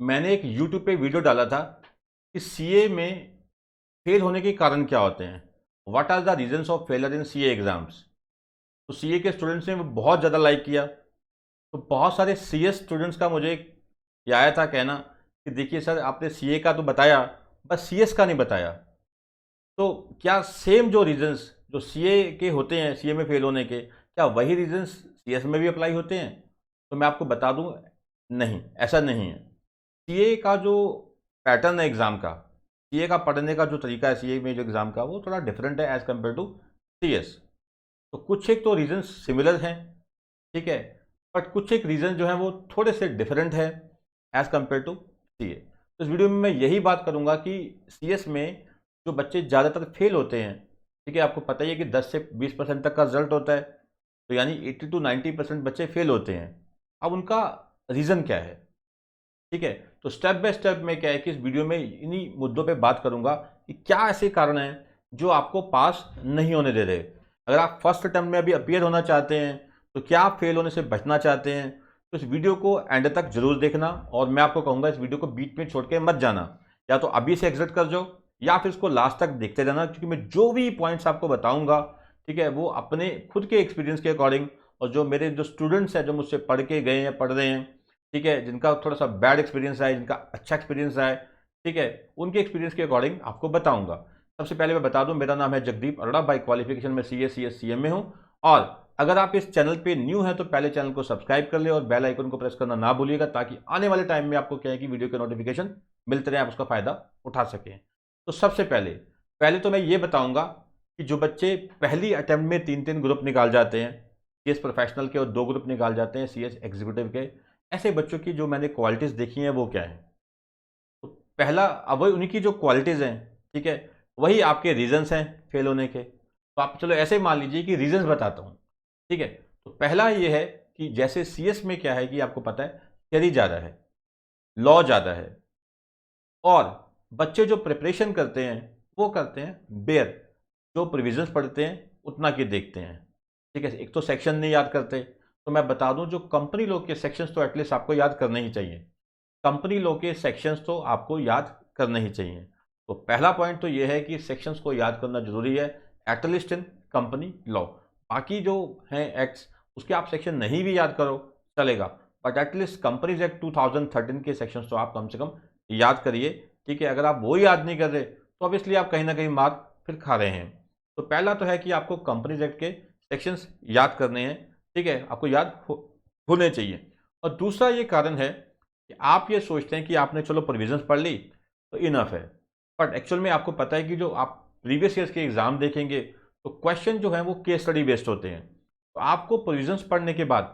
मैंने एक यूट्यूब पे वीडियो डाला था कि सीए में फेल होने के कारण क्या होते हैं, what are the reasons of failure in CA exams. तो सीए के स्टूडेंट्स ने बहुत ज़्यादा लाइक किया। तो बहुत सारे सीएस स्टूडेंट्स का मुझे ये आया था कहना कि देखिए सर, आपने सीए का तो बताया, बस सीएस का नहीं बताया। तो क्या सेम जो रीजंस जो सीए के होते हैं सीए में फेल होने के, क्या वही रीजंस सीएस में भी अप्लाई होते हैं? तो मैं आपको बता दूं, नहीं, ऐसा नहीं है। सीए का जो पैटर्न है एग्ज़ाम का, सीए का पढ़ने का जो तरीका है सीए में जो एग्ज़ाम का, वो थोड़ा डिफरेंट है एज़ कम्पेयर टू सीएस। तो कुछ एक तो रीजन सिमिलर हैं, ठीक है, बट कुछ एक रीज़न जो है वो थोड़े से डिफरेंट है एज़ कम्पेयर टू सीए। तो इस वीडियो में मैं यही बात करूँगा कि सीएस में जो बच्चे ज़्यादातर फेल होते हैं, ठीक है, आपको पता ही है कि 10 से 20% तक का रिजल्ट होता है, तो यानी 80 to 90% बच्चे फेल होते हैं। अब उनका रीज़न क्या है, ठीक है? तो स्टेप बाय स्टेप में क्या है कि इस वीडियो में इन्हीं मुद्दों पे बात करूंगा कि क्या ऐसे कारण हैं जो आपको पास नहीं होने दे रहे। अगर आप फर्स्ट अटेम्प्ट में अभी अपीयर होना चाहते हैं, तो क्या आप फेल होने से बचना चाहते हैं, तो इस वीडियो को एंड तक जरूर देखना। और मैं आपको कहूँगा इस वीडियो को बीच में छोड़ के मत जाना, या तो अभी से एग्जिट कर जाओ या फिर इसको लास्ट तक देखते जाना, क्योंकि मैं जो भी पॉइंट्स आपको बताऊंगा, ठीक है, वो अपने खुद के एक्सपीरियंस के अकॉर्डिंग, और जो मेरे जो स्टूडेंट्स हैं जो मुझसे पढ़ के गए हैं, पढ़ रहे हैं, ठीक है, जिनका थोड़ा सा बैड एक्सपीरियंस है, जिनका अच्छा एक्सपीरियंस है, ठीक है, उनके एक्सपीरियंस के अकॉर्डिंग आपको बताऊंगा। सबसे पहले मैं बता दूं, मेरा नाम है जगदीप अरोड़ा, बाई क्वालिफिकेशन में सीए सीएस सीएम में हूं। और अगर आप इस चैनल पे न्यू हैं तो पहले चैनल को सब्सक्राइब कर ले और बेल आइकन को प्रेस करना ना भूलिएगा, ताकि आने वाले टाइम में आपको क्या है कि वीडियो के नोटिफिकेशन मिलते रहे, आप उसका फायदा उठा सकें। तो सबसे पहले पहले तो मैं ये बताऊंगा कि जो बच्चे पहली अटेम्प्ट में 3-3 ग्रुप निकाल जाते हैं, सीएस प्रोफेशनल के और 2 ग्रुप निकाल जाते हैं सीएस एग्जीक्यूटिव के, ऐसे बच्चों की जो मैंने क्वालिटीज़ देखी हैं वो क्या है। तो पहला, अब वही उन्हीं की जो क्वालिटीज़ हैं, ठीक है, वही आपके रीजंस हैं फेल होने के। तो आप चलो ऐसे मान लीजिए कि रीजंस बताता हूँ, ठीक है। तो पहला ये है कि जैसे सीएस में क्या है कि आपको पता है थियरी ज़्यादा है, लॉ ज़्यादा है, और बच्चे जो प्रिपरेशन करते हैं वो करते हैं बेयर, जो प्रोविजंस पढ़ते हैं उतना के देखते हैं, ठीक है। एक तो सेक्शन नहीं याद करते। तो मैं बता दूं, जो कंपनी लॉ के सेक्शंस तो एटलीस्ट आपको याद करने ही चाहिए, कंपनी लॉ के सेक्शंस तो आपको याद करने ही चाहिए। तो पहला पॉइंट तो ये है कि सेक्शंस को याद करना जरूरी है, एटलीस्ट इन कंपनी लॉ। बाकी जो हैं एक्ट्स, उसके आप सेक्शन नहीं भी याद करो चलेगा, बट एटलीस्ट कंपनीज एक्ट 2013 के सेक्शंस तो आप कम से कम याद करिए, ठीक है। अगर आप वो याद नहीं कर रहे तो ऑब्वियसली आप कहीं ना कहीं मार फिर खा रहे हैं। तो पहला तो है कि आपको कंपनीज एक्ट के सेक्शंस याद करने हैं, ठीक है, आपको याद होने चाहिए। और दूसरा ये कारण है कि आप ये सोचते हैं कि आपने चलो प्रोविजंस पढ़ ली तो इनफ है, बट एक्चुअल में आपको पता है कि जो आप प्रीवियस ईयर्स के एग्जाम देखेंगे तो क्वेश्चन जो है वो केस स्टडी बेस्ड होते हैं। तो आपको प्रोविजंस पढ़ने के बाद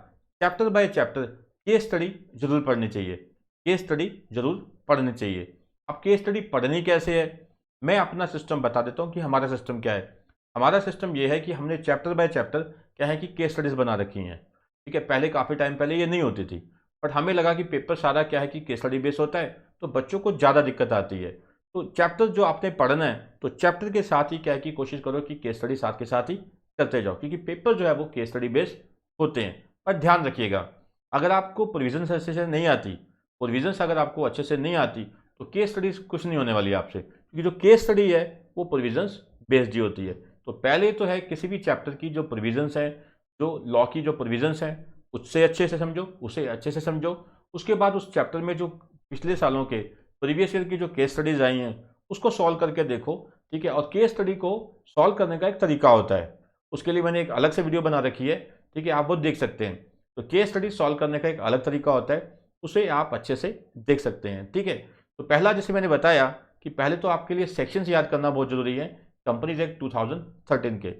chapter by chapter case study जरूर पढ़नी चाहिए, केस स्टडी जरूर पढ़नी चाहिए। अब केस स्टडी पढ़नी कैसे है, मैं अपना सिस्टम बता देता हूँ कि हमारा सिस्टम क्या है। हमारा सिस्टम ये है कि हमने चैप्टर बाय चैप्टर क्या है कि केस स्टडीज़ बना रखी हैं, ठीक है। पहले काफ़ी टाइम पहले ये नहीं होती थी, बट हमें लगा कि पेपर सारा क्या है कि केस स्टडी बेस होता है, तो बच्चों को ज़्यादा दिक्कत आती है। तो चैप्टर जो आपने पढ़ना है तो चैप्टर के साथ ही क्या है कि कोशिश करो कि केस स्टडी साथ के साथ ही करते जाओ, क्योंकि पेपर जो है वो केस स्टडी बेस्ड होते हैं। पर ध्यान रखिएगा, अगर आपको प्रोविजंस अच्छे से नहीं आती, प्रोविजंस अगर आपको अच्छे से नहीं आती, तो केस स्टडीज कुछ नहीं होने वाली आपसे, क्योंकि जो केस स्टडी है वो प्रोविजंस बेस्ड ही होती है। तो पहले तो है किसी भी चैप्टर की जो प्रोविजंस है, जो लॉ की जो प्रोविजंस हैं, उससे अच्छे से समझो, उसे अच्छे से समझो। उसके बाद उस चैप्टर में जो पिछले सालों के प्रीवियस ईयर की जो केस स्टडीज आई हैं उसको सॉल्व करके देखो, ठीक है। और केस स्टडी को सॉल्व करने का एक तरीका होता है, उसके लिए मैंने एक अलग से वीडियो बना रखी है, ठीक है, आप वो देख सकते हैं। तो केस स्टडी सॉल्व करने का एक अलग तरीका होता है, उसे आप अच्छे से देख सकते हैं, ठीक है। तो पहला, जैसे मैंने बताया कि पहले तो आपके लिए सेक्शंस याद करना बहुत जरूरी है कंपनीज एक्ट 2013 के।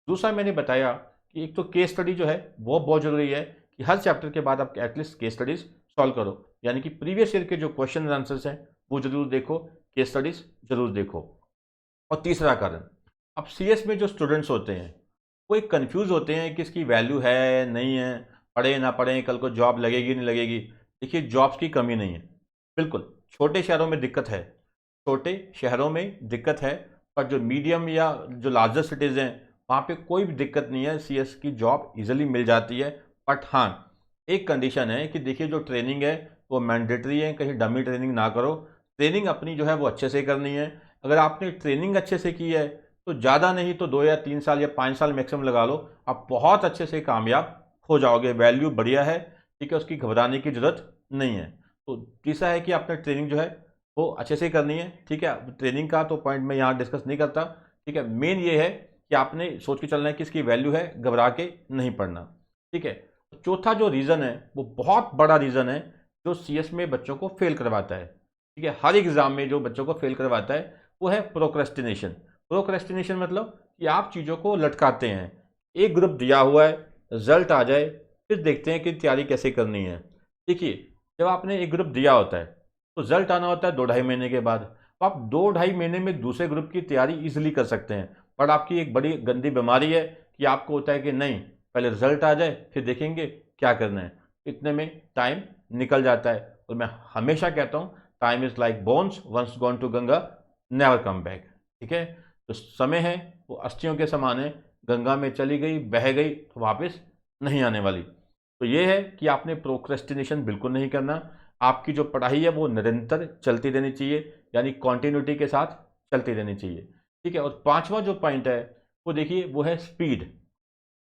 दूसरा मैंने बताया कि एक तो केस स्टडी जो है वो बहुत जरूरी है कि हर चैप्टर के बाद आप एटलीस्ट केस स्टडीज सॉल्व करो, यानी कि प्रीवियस ईयर के जो क्वेश्चन एंड आंसर्स हैं वो जरूर देखो, केस स्टडीज जरूर देखो। और तीसरा कारण, अब सीएस में जो स्टूडेंट्स होते हैं वो एक कंफ्यूज होते हैं कि इसकी वैल्यू है नहीं है, पढ़े ना पढ़े, कल को जॉब लगेगी नहीं लगेगी। देखिए, जॉब्स की कमी नहीं है, बिल्कुल छोटे शहरों में दिक्कत है, छोटे शहरों में दिक्कत है, पर जो मीडियम या जो लार्जर सिटीज़ हैं वहाँ पे कोई भी दिक्कत नहीं है, सीएस की जॉब इजीली मिल जाती है। बट हाँ, एक कंडीशन है कि देखिए जो ट्रेनिंग है वो मैंडेटरी है, कहीं डमी ट्रेनिंग ना करो। ट्रेनिंग अपनी जो है वो अच्छे से करनी है। अगर आपने ट्रेनिंग अच्छे से की है तो ज़्यादा नहीं तो 2 या 3 साल या 5 साल मैक्सिमम लगा लो, आप बहुत अच्छे से कामयाब हो जाओगे। वैल्यू बढ़िया है, ठीक है, उसकी घबराने की ज़रूरत नहीं है। तो तीसरा है कि आपने ट्रेनिंग जो है वो अच्छे से करनी है, ठीक है। ट्रेनिंग का तो पॉइंट मैं यहाँ डिस्कस नहीं करता, ठीक है। मेन ये है कि आपने सोच के चलना है कि इसकी वैल्यू है, घबरा के नहीं पढ़ना, ठीक है। चौथा जो रीज़न है वो बहुत बड़ा रीज़न है जो सीएस में बच्चों को फेल करवाता है, ठीक है। हर एग्ज़ाम में जो बच्चों को फेल करवाता है वो है प्रोक्रेस्टिनेशन। प्रोक्रेस्टिनेशन मतलब कि आप चीज़ों को लटकाते हैं। एक ग्रुप दिया हुआ है, रिजल्ट आ जाए, फिर देखते हैं कि तैयारी कैसे करनी है। देखिए, जब आपने एक ग्रुप दिया होता है तो रिजल्ट आना होता है 2-2.5 महीने के बाद। तो आप 2-2.5 महीने में दूसरे ग्रुप की तैयारी ईजिली कर सकते हैं। पर आपकी एक बड़ी गंदी बीमारी है कि आपको होता है कि नहीं, पहले रिजल्ट आ जाए फिर देखेंगे क्या करना है। इतने में टाइम निकल जाता है। और मैं हमेशा कहता हूँ, time is like bones, once gone to Ganga never come back, ठीक है। तो समय है वो अस्थियों के समान है, गंगा में चली गई, बह गई तो वापस नहीं आने वाली। तो ये है कि आपने प्रोक्रेस्टिनेशन बिल्कुल नहीं करना। आपकी जो पढ़ाई है वो निरंतर चलती रहनी चाहिए, यानी कॉन्टिन्यूटी के साथ चलती रहनी चाहिए, ठीक है। और पांचवा जो पॉइंट है वो देखिए, वो है स्पीड।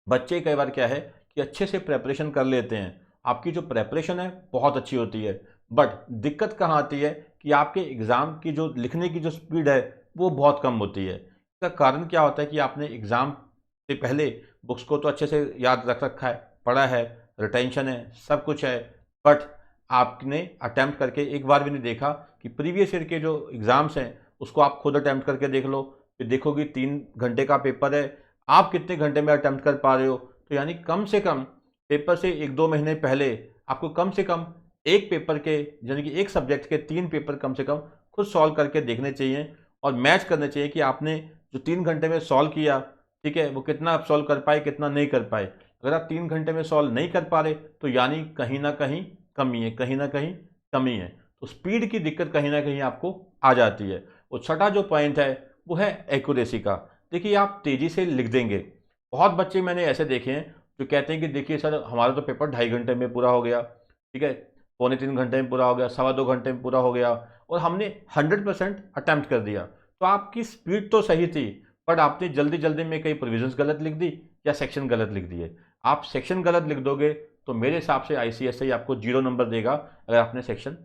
बच्चे कई बार क्या है कि अच्छे से प्रेपरेशन कर लेते हैं, आपकी जो प्रेपरेशन है बहुत अच्छी होती है, बट दिक्कत कहाँ आती है कि आपके एग्ज़ाम की जो लिखने की जो स्पीड है वो बहुत कम होती है। इसका कारण क्या होता है कि आपने एग्ज़ाम से पहले बुक्स को तो अच्छे से याद रख रखा है, पढ़ा है, रिटेंशन है, सब कुछ है, बट आपने अटैम्प्ट करके एक बार भी नहीं देखा कि प्रीवियस ईयर के जो एग्ज़ाम्स हैं उसको आप खुद अटैम्प्ट करके देख लो। फिर देखोगे 3 घंटे का पेपर है, आप कितने घंटे में अटैम्प्ट कर पा रहे हो। तो यानी कम से कम पेपर से 1-2 महीने पहले आपको कम से कम एक पेपर के, यानी कि एक सब्जेक्ट के 3 पेपर कम से कम खुद सॉल्व करके देखने चाहिए और मैच करने चाहिए कि आपने जो 3 घंटे में सॉल्व किया, ठीक है, वो कितना आप सॉल्व कर पाए, कितना नहीं कर पाए। अगर आप 3 घंटे में सॉल्व नहीं कर पा रहे तो यानी कहीं ना कहीं कमी है, कहीं ना कहीं कमी है। तो स्पीड की दिक्कत कहीं ना कहीं आपको आ जाती है। और छठा जो पॉइंट है वो है एक्यूरेसी का। देखिए, आप तेज़ी से लिख देंगे। बहुत बच्चे मैंने ऐसे देखे हैं जो कहते हैं कि देखिए सर, हमारा तो पेपर 2.5 घंटे में पूरा हो गया, ठीक है, 2.75 घंटे में पूरा हो गया, 2.25 घंटे में पूरा हो गया, और हमने 100% अटैम्प्ट कर दिया। तो आपकी स्पीड तो सही थी, बट आपने जल्दी जल्दी में कई प्रोविजंस गलत लिख दी या सेक्शन गलत लिख दिए। आप सेक्शन गलत लिख दोगे तो मेरे हिसाब से आईसीएसई आपको 0 नंबर देगा अगर आपने सेक्शन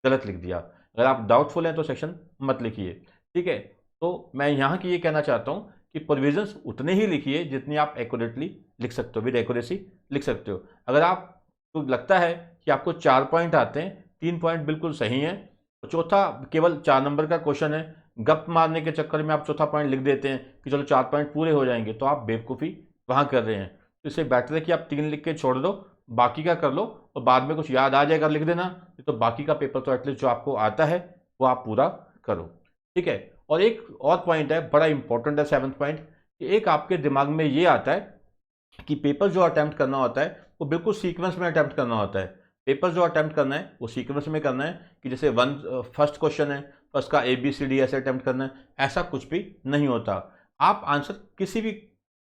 गलत लिख दिया। अगर आप डाउटफुल हैं तो सेक्शन मत लिखिए, ठीक है। तो मैं यहाँ की ये कहना चाहता हूँ कि प्रोविजंस उतने ही लिखिए जितनी आप एक्यूरेटली लिख सकते हो, विद एक्यूरेसी लिख सकते हो। अगर आपको लगता है कि आपको 4 पॉइंट आते हैं, 3 पॉइंट बिल्कुल सही हैं, तो चौथा केवल 4 नंबर का क्वेश्चन है, गप मारने के चक्कर में आप चौथा पॉइंट लिख देते हैं कि चलो 4 पॉइंट पूरे हो जाएंगे, तो आप बेवकूफ़ी वहाँ कर रहे हैं। तो इससे बेटर है कि आप 3 लिख के छोड़ दो, बाकी का कर लो, और बाद में कुछ याद आ जाएगा लिख देना, तो बाकी का पेपर तो एटलीस्ट जो आपको आता है वो आप पूरा करो, ठीक है। और एक और पॉइंट है, बड़ा इंपॉर्टेंट है, 7th पॉइंट, कि एक आपके दिमाग में ये आता है कि पेपर जो अटैम्प्ट करना होता है वो बिल्कुल सीक्वेंस में अटैम्प्ट करना होता है। पेपर जो अटैम्प्ट करना है वो सीक्वेंस में करना है, कि जैसे फर्स्ट क्वेश्चन है, फर्स्ट का ABCD ऐसे अटैम्प्ट करना है, ऐसा कुछ भी नहीं होता। आप आंसर किसी भी,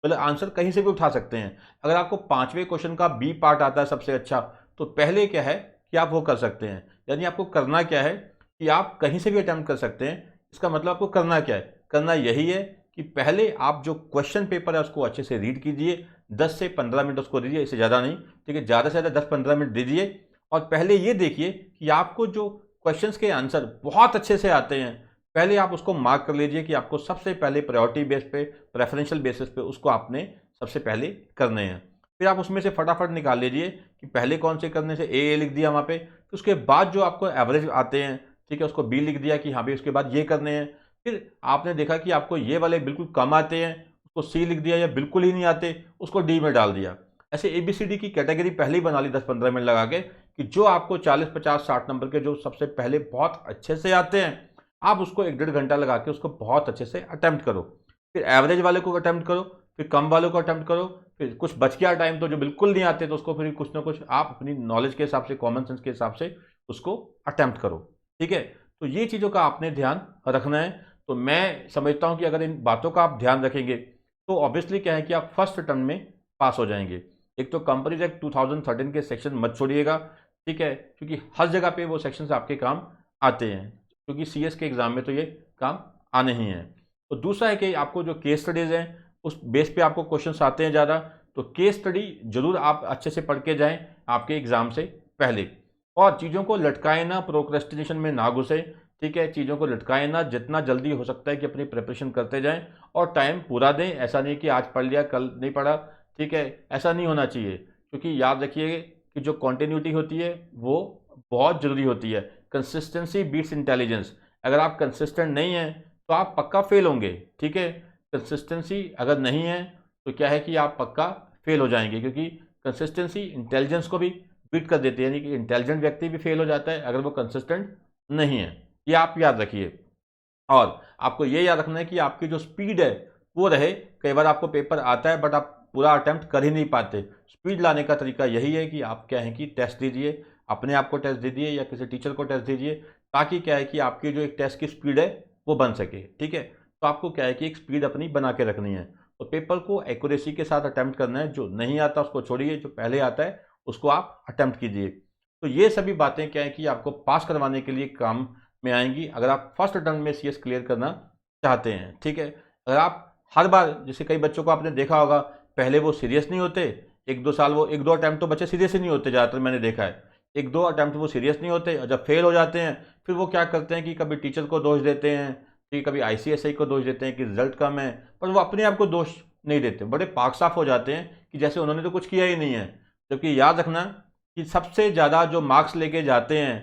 मतलब आंसर कहीं से भी उठा सकते हैं। अगर आपको 5वें क्वेश्चन का B पार्ट आता है सबसे अच्छा, तो पहले क्या है कि आप वो कर सकते हैं। यानी आपको करना क्या है कि आप कहीं से भी अटैम्प्ट कर सकते हैं। इसका मतलब आपको करना क्या है, करना यही है कि पहले आप जो क्वेश्चन पेपर है उसको अच्छे से रीड कीजिए, 10 से 15 मिनट उसको दीजिए, इससे ज़्यादा नहीं, ठीक है, ज़्यादा से ज़्यादा 10-15 मिनट दीजिए। और पहले ये देखिए कि आपको जो क्वेश्चंस के आंसर बहुत अच्छे से आते हैं, पहले आप उसको मार्क कर लीजिए कि आपको सबसे पहले प्रायोरिटी बेस पे, प्रेफरेंशियल बेसिस पे उसको आपने सबसे पहले करने हैं। फिर आप उसमें से फटाफट निकाल लीजिए कि पहले कौन से करने से ए लिख दिया वहाँ पे, तो उसके बाद जो आपको एवरेज आते हैं, ठीक है, उसको बी लिख दिया कि हाँ भाई उसके बाद ये करने हैं। फिर आपने देखा कि आपको ये वाले बिल्कुल कम आते हैं, उसको सी लिख दिया, या बिल्कुल ही नहीं आते उसको डी में डाल दिया। ऐसे ABCD की कैटेगरी पहले ही बना ली 10-15 मिनट लगा के, कि जो आपको 40-50-60 नंबर के जो सबसे पहले बहुत अच्छे से आते हैं, आप उसको 1-1.5 घंटा लगा के उसको बहुत अच्छे से अटैम्प्ट करो। फिर एवरेज वाले को अटैम्प्ट करो, फिर कम वालों को अटैम्प्ट करो, फिर कुछ बच गया टाइम तो जो बिल्कुल नहीं आते तो उसको फिर कुछ ना कुछ आप अपनी नॉलेज के हिसाब से, कॉमन सेंस के हिसाब से उसको अटैम्प्ट करो, ठीक है। तो ये चीज़ों का आपने ध्यान रखना है। तो मैं समझता हूँ कि अगर इन बातों का आप ध्यान रखेंगे तो ऑब्वियसली क्या है कि आप फर्स्ट अटेम्प्ट में पास हो जाएंगे। एक तो कंपनीज एक्ट 2013 के सेक्शन मत छोड़िएगा, ठीक है, क्योंकि हर जगह पे वो सेक्शंस आपके काम आते हैं, क्योंकि CS के एग्ज़ाम में तो ये काम आने ही हैं। तो दूसरा है कि आपको जो केस स्टडीज़ हैं उस बेस पे आपको क्वेश्चंस आते हैं ज़्यादा, तो केस स्टडी जरूर आप अच्छे से पढ़ के जाएं आपके एग्ज़ाम से पहले, और चीज़ों को लटकाएं ना, प्रोक्रेस्टिनेशन में ना घुसे, ठीक है, चीज़ों को लटकाएं ना, जितना जल्दी हो सकता है कि अपनी प्रिपरेशन करते जाएं और टाइम पूरा दें। ऐसा नहीं कि आज पढ़ लिया कल नहीं पढ़ा, ठीक है, ऐसा नहीं होना चाहिए, क्योंकि याद रखिए कि जो कॉन्टिन्यूटी होती है वो बहुत ज़रूरी होती है। Consistency beats intelligence. अगर आप कंसिस्टेंट नहीं हैं तो आप पक्का फेल होंगे, ठीक है। कंसिस्टेंसी अगर नहीं है तो क्या है कि आप पक्का फेल हो जाएंगे, क्योंकि कंसिस्टेंसी इंटेलिजेंस को भी बीट कर देती है, यानी कि इंटेलिजेंट व्यक्ति भी फेल हो जाता है अगर वो कंसिस्टेंट नहीं है। ये आप याद रखिए। और आपको ये याद रखना है कि आपकी जो स्पीड है वो रहे। कई बार आपको पेपर आता है बट आप पूरा अटेम्प्ट कर ही नहीं पाते। स्पीड लाने का तरीका यही है कि आप क्या है कि टेस्ट दीजिए, अपने आप को टेस्ट दीजिए या किसी टीचर को टेस्ट दीजिए, ताकि क्या है कि आपकी जो एक टेस्ट की स्पीड है वो बन सके, ठीक है। तो आपको क्या है कि एक स्पीड अपनी बना के रखनी है। तो पेपर को एक्यूरेसी के साथ अटेम्प्ट करना है। जो नहीं आता उसको छोड़िए, जो पहले आता है उसको आप अटेम्प्ट कीजिए। तो ये सभी बातें क्या है कि आपको पास करवाने के लिए काम में आएंगी अगर आप फर्स्ट अटेम्प्ट में CS क्लियर करना चाहते हैं, ठीक है। अगर आप हर बार, जैसे कई बच्चों को आपने देखा होगा, पहले वो सीरियस नहीं होते, एक दो साल वो, एक दो अटैम्प्ट तो बच्चे सीरियस ही नहीं होते, ज़्यादातर मैंने देखा है, एक दो अटैम्प्ट वो सीरियस नहीं होते, और जब फेल हो जाते हैं फिर वो क्या करते हैं कि कभी टीचर को दोष देते हैं, कि कभी ICSI को दोष देते हैं कि रिजल्ट कम है, पर वो अपने आप को दोष नहीं देते, बड़े पाक साफ हो जाते हैं कि जैसे उन्होंने तो कुछ किया ही नहीं है। जबकि याद रखना कि सबसे ज़्यादा जो मार्क्स लेके जाते हैं,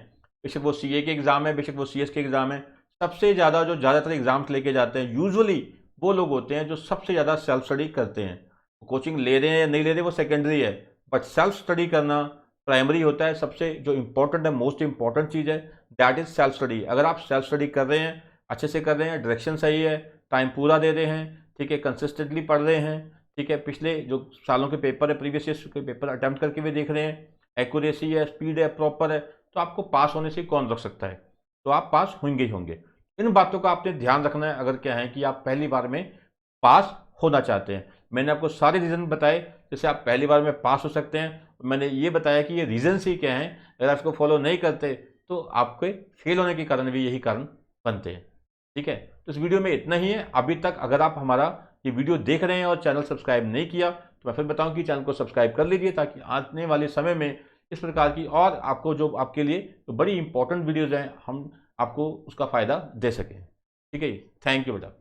बेशक वो CA के एग्ज़ाम है, बेशक वो CS के एग्ज़ाम है, सबसे ज़्यादा जो ज़्यादातर एग्ज़ाम्स लेके जाते हैं यूजुअली वो लोग होते हैं जो सबसे ज़्यादा सेल्फ स्टडी करते हैं। कोचिंग ले रहे हैं या नहीं ले रहे वो सेकेंडरी है, बट सेल्फ स्टडी करना प्राइमरी होता है। सबसे जो इम्पोर्टेंट है, मोस्ट इम्पॉर्टेंट चीज़ है, दैट इज़ सेल्फ स्टडी। अगर आप सेल्फ स्टडी कर रहे हैं, अच्छे से कर रहे हैं, डायरेक्शन सही है, टाइम पूरा दे रहे हैं, ठीक है, कंसिस्टेंटली पढ़ रहे हैं, ठीक है, पिछले जो सालों के पेपर है, प्रीवियस ईयर के पेपर अटैम्प्ट करके भी देख रहे हैं, एक्यूरेसी है, स्पीड है, प्रॉपर है, तो आपको पास होने से कौन रोक सकता है। तो आप पास होंगे ही होंगे। इन बातों का आपने ध्यान रखना है अगर क्या है कि आप पहली बार में पास होना चाहते हैं। मैंने आपको सारे रीज़न बताए जिससे आप पहली बार में पास हो सकते हैं। मैंने ये बताया कि ये रीज़न्स ही क्या हैं, अगर आप इसको फॉलो नहीं करते तो आपके फेल होने के कारण भी यही कारण बनते हैं, ठीक है। तो इस वीडियो में इतना ही है। अभी तक अगर आप हमारा ये वीडियो देख रहे हैं और चैनल सब्सक्राइब नहीं किया तो मैं फिर बताऊं कि चैनल को सब्सक्राइब कर लीजिए, ताकि आने वाले समय में इस प्रकार की और आपको जो आपके लिए जो बड़ी इंपॉर्टेंट वीडियोज़ हैं हम आपको उसका फ़ायदा दे सकें, ठीक है। थैंक यू बेटा।